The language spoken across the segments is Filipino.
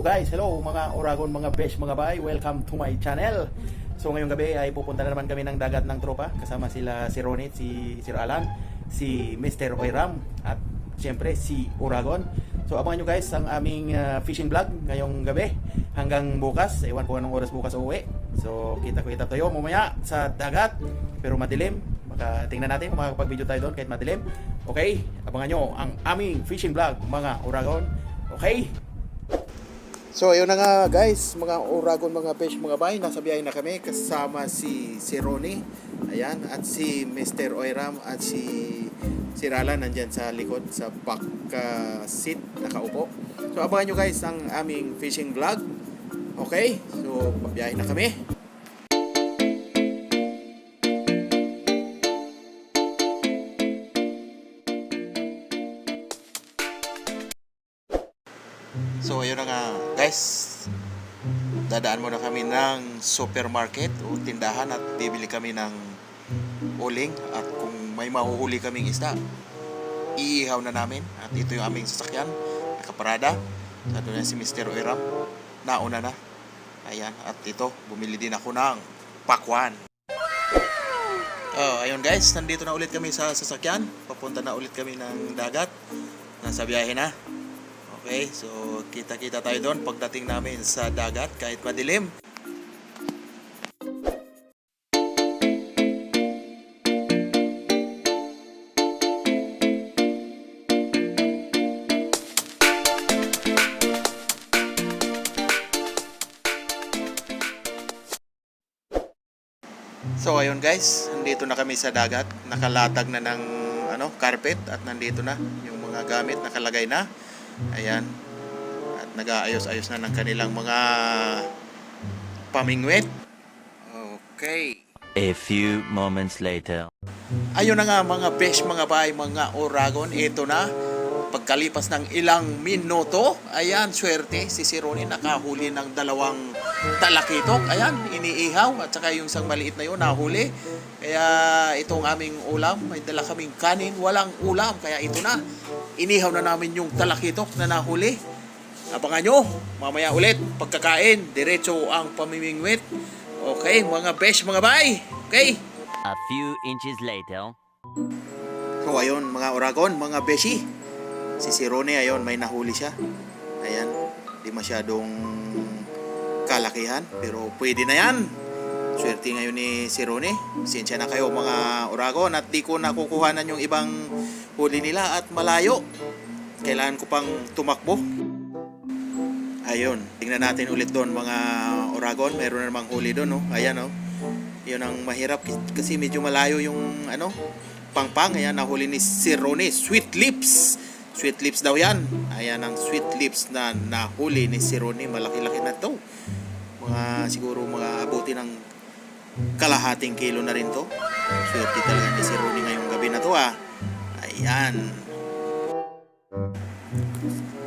guys, hello mga Oragon, mga besh, mga bay, welcome to my channel. So ngayong gabi ay pupunta na naman kami ng dagat ng tropa. Kasama sila si Ronit, si Sir Alan, si Mr. Oyram at siyempre si Oragon. So abangan nyo guys ang aming fishing vlog ngayong gabi hanggang bukas. Ewan ko anong oras bukas uuwi. So kita tayo mamaya sa dagat pero madilim. Baka tingnan natin kung makakapag-video tayo doon kahit madilim. Okay, abangan nyo ang aming fishing vlog mga Oragon. Okay. So ayun na nga guys, mga Oragon, mga besh, mga bay, nasa biyahe na kami kasama si Ronnie, ayan, at si Mr. Oyram at si Rala nandyan sa likod sa back seat nakaupo. So abangan nyo guys ang aming fishing vlog. Okay, so pabiyahe na kami. So ayun na nga guys, dadaan muna kami ng supermarket o tindahan at bibili kami ng uling at kung may mahuhuli kaming isda, iihaw na namin. At ito yung aming sasakyan, nakaparada. At doon si Mr. Oyram, nauna na. Ayan, at ito, bumili din ako ng pakwan. Ayun guys, nandito na ulit kami sa sasakyan. Papunta na ulit kami ng dagat. Nasa biyahe na. Okay, so kita-kita tayo doon pagdating namin sa dagat kahit madilim. So ayun guys, nandito na kami sa dagat. Nakalatag na ng carpet at nandito na yung mga gamit nakalagay na. Ayan. At nag-aayos-ayos na ng kanilang mga pamingwit. Okay. A few moments later. Ayun na nga mga besh, mga bay, mga Oragon. Ito na. Pagkalipas ng ilang minuto, ayan, swerte. Si Ronnie nakahuli ng 2 talakitok. Ayan, iniihaw. At saka yung isang maliit na yun, nahuli. Kaya itong aming ulam, may dala kaming kanin, walang ulam. Kaya ito na. Inihaw na namin yung talakitok na nahuli. Abangan nyo, mamaya ulit, pagkakain, diretso ang pamimingwit. Okay, mga besh, mga bay. Okay. A few inches later. So ayun, mga Oragon, mga beshi. Si Ronnie, ayun, may nahuli siya. Ayan, di masyadong kalakihan, pero pwede na yan. Swerte ngayon ni Ronnie. Pasensya na kayo mga Oragon at di ko nakukuhanan yung ibang huli nila at malayo. Kailangan ko pang tumakbo. Ayun, tingnan natin ulit doon mga Oragon. Meron na namang huli doon, no? Ayan, no? Yun ang mahirap kasi medyo malayo yung pangpang. Ayan, nahuli ni Ronnie. Sweet lips. Sweet lips daw yan. Ayan ang sweet lips na nahuli ni Ronnie. Malaki-laki na to. Siguro mga abuti ng kalahating kilo na rin to. Swerte talaga ni Ronnie ngayong gabi na to Ayan.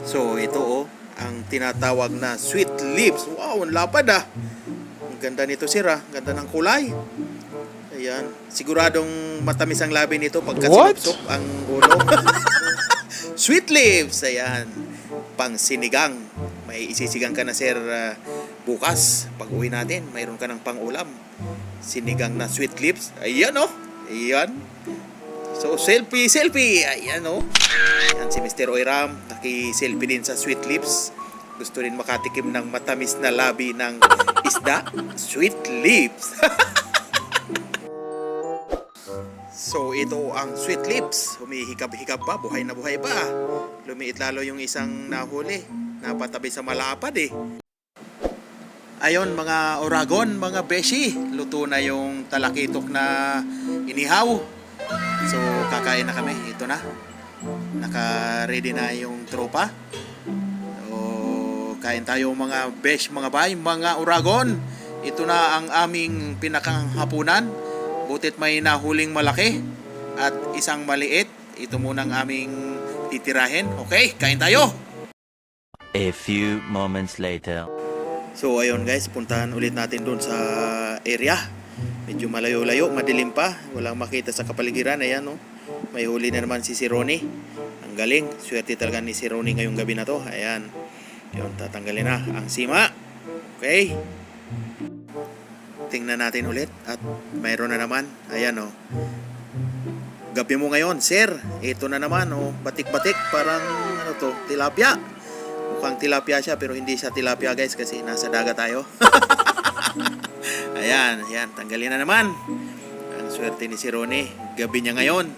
So ito ang tinatawag na sweet lips. Wow, ang lapad Ang ganda nito sir Ang ganda ng kulay. Ayan. Siguradong matamis ang labi nito pagka sinupsop ang ulo. Sweet lips. Ayan. Pang sinigang. May isisigang ka na sir bukas. Pag uwi natin, mayroon ka ng pang ulam. Sinigang na sweet lips. Ayan Ayan. So selfie. Ayan Ayan si Mr. Oyram. Naki-selfie din sa sweet lips. Gusto rin makatikim ng matamis na labi ng isda. Sweet lips. So ito ang sweet lips. Humihikab-hikab pa. Buhay na buhay pa. Lumiit lalo yung isang nahuli. Napatabi sa malapad Ayun mga Oragon, mga beshi, luto na yung talakitok na inihaw. So kakain na kami. Ito na. Naka-ready na yung tropa. So kain tayo mga besh, mga bay, mga Oragon. Ito na ang aming pinakanghapunan. Butit may nahuling malaki at isang maliit. Ito muna ang aming titirahin. Okay, kain tayo. A few moments later. So ayun guys, puntahan ulit natin doon sa area. Medyo malayo-layo, madilim pa. Walang makita sa kapaligiran. Ayan may huli na naman si Ronnie. Ang galing, swerte talaga ni Ronnie ngayong gabi na to. Ayan. Yun, tatanggalin na ang sima. Okay. Tingnan natin ulit. At mayroon na naman. Ayan o. Gabi mo ngayon, sir. Ito na naman o. Batik-batik. Parang ano to, tilapia. Mukhang tilapia siya pero hindi siya tilapia guys kasi nasa dagat tayo. Ayan, ayan. Tanggalin na naman. Ang swerte ni si Ronnie. Gabi niya ngayon.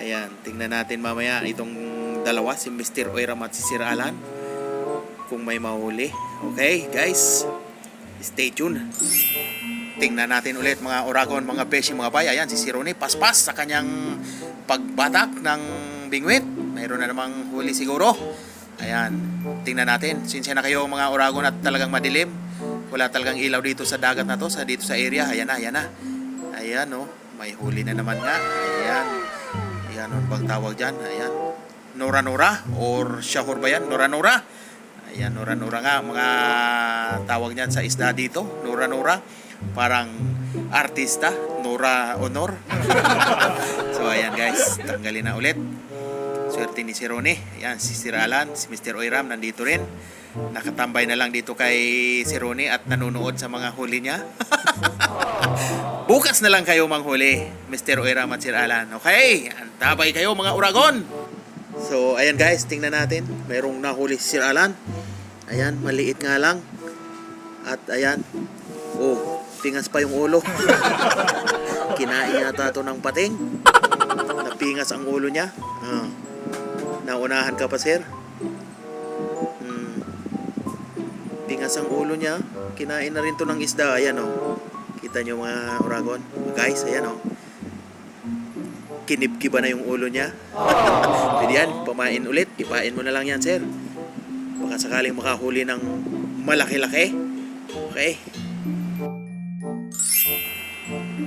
Ayan, tingnan natin mamaya itong dalawa, si Mr. Oiram at si Sir Alan. Kung may mahuli. Okay, guys. Stay tuned. Tingnan natin ulit mga oragon, mga beshi, mga bay. Ayan, si Sir Ronnie, paspas sa kanyang pagbatak ng bingwit. Mayroon na namang huli siguro. Ayan, tingnan natin. Sinsya na kayo mga oragon at talagang madilim. Wala talagang ilaw dito sa dagat na to, dito sa area. Ayan na, ayan na. Ayan o, may huli na naman nga. Ayan. Ayan, ano bang tawag dyan? Ayan. Nora-nora or Shahor ba yan? Nora-nora. Ayan, nora-nora nga. Mga tawag niyan sa isda dito. Nora-nora. Parang artista. Nora Honor. So, ayan guys. Tanggalin na ulit. Swerte ni si Ronnie. Ayan, si Sir Alan, si Mr. Oiram nandito rin. Nakatambay na lang dito kay si Ronnie at nanonood sa mga huli niya. Bukas na lang kayo manghuli, Mr. Oiram at Sir Alan. Okay? Antabay kayo mga uragon. So, ayan guys, tingnan natin. Mayroong nahuli si Sir Alan. Ayan, maliit nga lang. At ayan. Oh, pingas pa yung ulo. Kinain yata ito ng pating. Napingas ang ulo niya. Naunahan ka pa, sir? Pingas ang ulo niya. Kinain na rin to ng isda. Ayan o. Kita nyo mga uragon. Guys, ayan o. Kinibkiba na yung ulo niya. Pwede yan, pamain ulit. Ipain mo na lang yan, sir. Baka sakaling makahuli ng malaki-laki. Okay.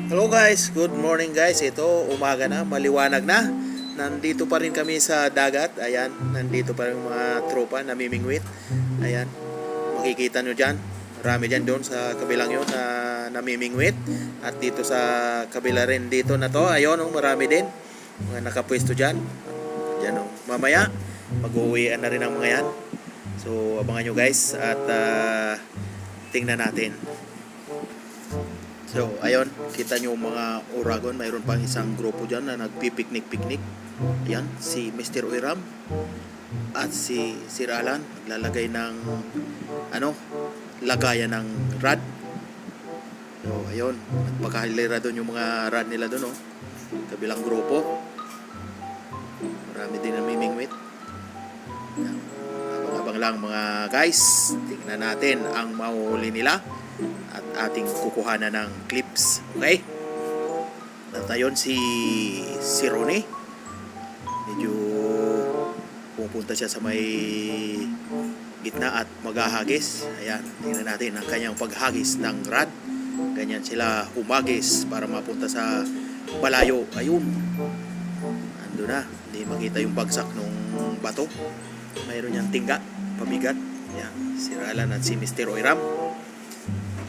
Hello guys, good morning guys. Ito, umaga na, maliwanag na. Nandito pa rin kami sa dagat. Ayan, nandito pa rin mga tropa namimingwit. Ayan, makikita nyo dyan. Marami dyan doon sa kabilang yun na namimingwit. At dito sa kabila rin dito na to. Ayun, marami din. Mga nakapwesto dyan. Dyan o. Mamaya, mag-uwian na rin ang mga yan. So, abangan nyo guys. At tingnan natin. So, ayun, kita nyo mga uragon, mayroon pang isang grupo dyan na nagpipiknik-piknik. Ayan, si Mr. Oiram at si Sir Alan naglalagay ng lagayan ng rad. So, ayun, nagpakahilera doon yung mga rad nila doon, oh. Kabilang grupo. Marami din namimingwit. Abang-abang lang mga guys. Tingnan natin ang mahuhuli nila at ating kukuhanan ng clips. Okay? At ayun si Ronnie. Medyo pupunta siya sa may gitna at maghahagis. Ayan, tingnan natin ang kanyang paghagis ng rad. Ganyan sila humagis para mapunta sa malayo. Ayun. Ando na. Hindi makita yung bagsak ng bato. Mayroon niyang tingga, pabigat. Ayan, si Alan at si Mr. Oiram.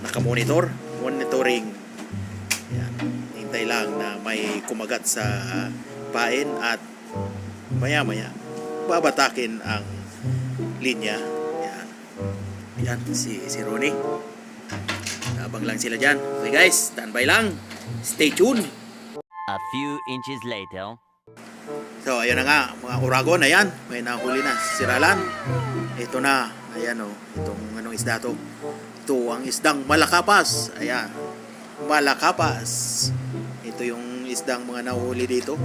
Nakamonitor, monitoring. Yan, hintay lang na may kumagat sa pain at maya-maya babatakin ang linya. Yan. Yan si Ronnie. Abang lang sila dyan. Okay guys, standby lang. Stay tuned. A few inches later. So, ayan na nga, mga uragon, ayan. May nahuli na si Sir Alan. Ito na, ayan o. Itong anong isda to. Ito ang isdang malakapas. Ayan. Malakapas. Ito yung isdang mga nahuli dito.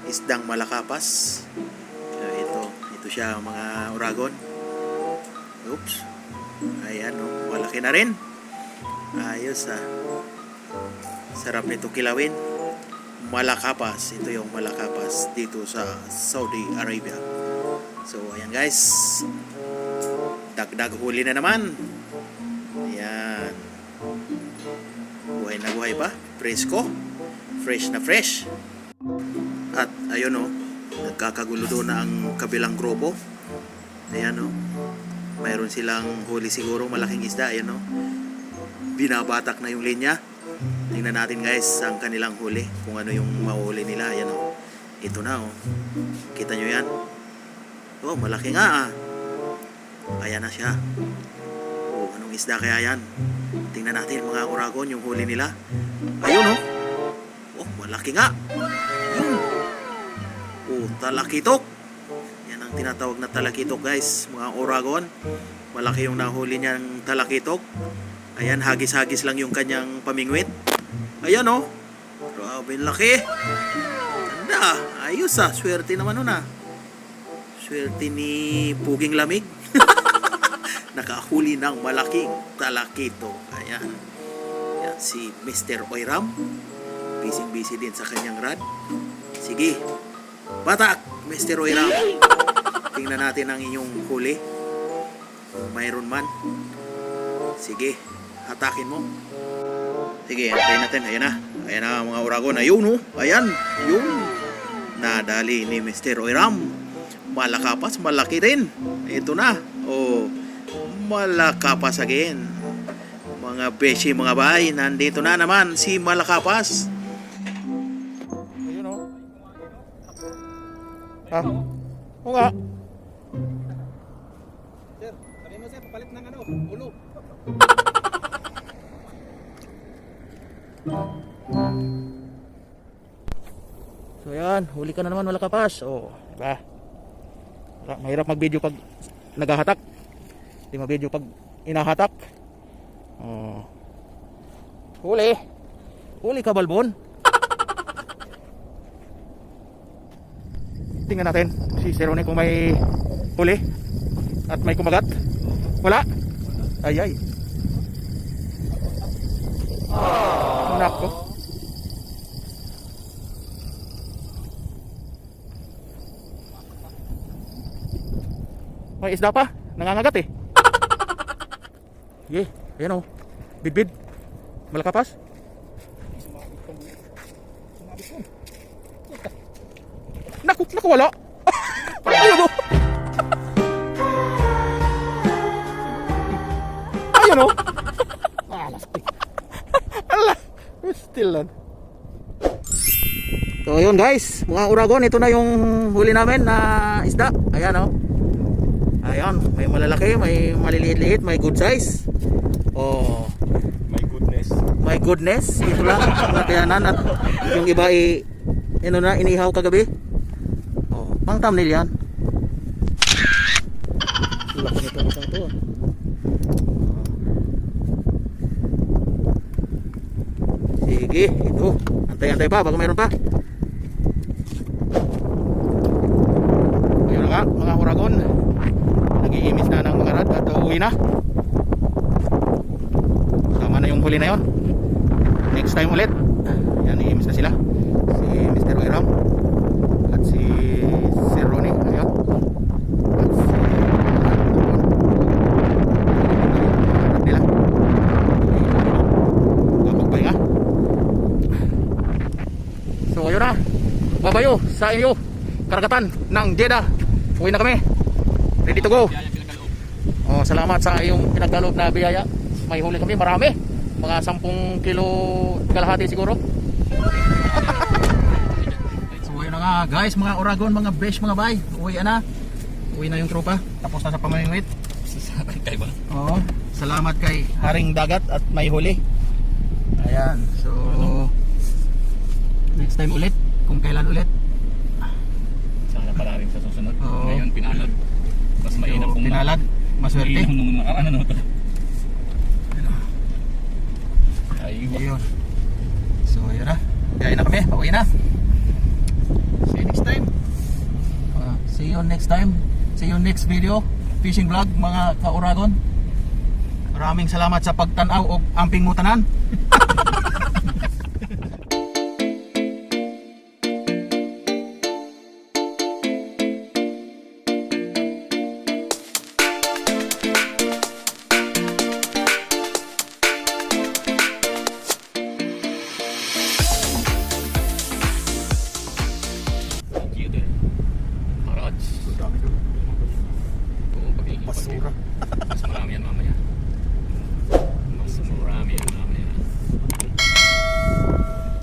Isdang malakapas. Ito siya mga uragon. Oops. Ayan o. Malaki na rin. Ayos ah. Sarap nito kilawin. Malakapas. Ito yung malakapas dito sa Saudi Arabia. So ayan guys. Dagdag huli na naman. Ayan. Buhay na buhay pa. Presko. Fresh na fresh. At ayun o. Nagkakagulo doon na ang kabilang grupo. Ayan o. Mayroon silang huli siguro malaking isda. Ayan o. Binabatak na yung linya. Tingnan natin guys ang kanilang huli. Kung ano yung mahuli nila. Ayan o. Ito na o. Kita nyo yan. Oh, malaki nga ah. Ayan na siya. Oh, anong isda kaya yan? Tingnan natin mga Uragon yung huli nila. Ayun oh. Oh, malaki nga. Yun. Oh, talakitok. Yan ang tinatawag na talakitok guys, mga Uragon. Malaki yung nahuli niyang talakitok. Ayan, hagis-hagis lang yung kanyang pamingwit. Ayan oh. Grabe laki. Ganda. Ayos ah. Swerte naman nun ah. Swerte ni Puging Lamig. Nakahuli ng malaking talakitok. Ayan. Yan si Mr. Oiram. Busy din sa kanyang rad. Sige. Batak, Mr. Oiram. Tingnan natin ang inyong huli. Mayroon man. Sige. Hatakin mo. Sige, antayin natin. Ayan na. Ayan na mga Uragon. Ayun oh. Ayan. Yung nadali ni Mr. Oiram. Malakapas. Malaki rin. Ito na. Oh. Malakapas again. Mga beshi, mga bay. Nandito na naman si Malakapas. Ayun oh. Ha? O nga. Sir, sabi mo sir, papalit ng ano, ulo. So yan, huli ka na naman Malakapas. Oh, diba? Mahirap mag-video pag naghahatak. Hindi mag-video pag inahatak. Oh. Huli. Huli ka, Balbon. Tingnan natin si Serone kung may huli at may kumagat. Wala. Ay. Nako. May isda pa. Nangangagat eh. Yeah, ayan o. Bidbid. Malakapas. Naku, wala. Ayun o. Ayun o. Alas. Still lang. So yun guys, mga Uragon, ito na yung huli namin na isda. Ayan o. Ayan, may malalaki, may maliliit-liit, may good size. Oh, my goodness, ito lang ang natayanan at yung iba inihaw kagabi. Oh, pang thumbnail yan. Laki nito isang to. Sige, ito. Antay-antay pa, baka mayroon pa. Ayun na nga, mga Uragon. Nag-iimis na ng mga rad at uwi na. Tama na yung huli na yon. Next time ulit. Yan, iimis na sila. Si Mr. Oiram at si Sir Ronnie. Ayan. At si rad nila. Kapagpahinga. So ayun na. Babayo sa inyo karagatan ng Jeddah. Uwi na kami. Ready to go. Oh, salamat sa iyong pinagkaloob na biyaya. May huli kami, marami. Mga 10 kilo kalahati siguro. So ayun na nga guys, mga Uragon, mga besh, mga bay. Uwi na. Uwi na yung tropa. Tapos na sa pamimingwit. Oo. Salamat kay Haring Dagat at may huli. Ayan. So next time ulit. Kung kailan ulit. Sana pala rin sa susunod. Oo. Ngayon pinalad. Mas mainam kung pinalad. Maswerte. nung ano to. Ayun. So ayun na. Kaya na kami. Pauwi na. See you next time. See you next time. See you next video. Fishing vlog mga ka-Uragon. Maraming salamat sa pagtanaw o amping mutanan.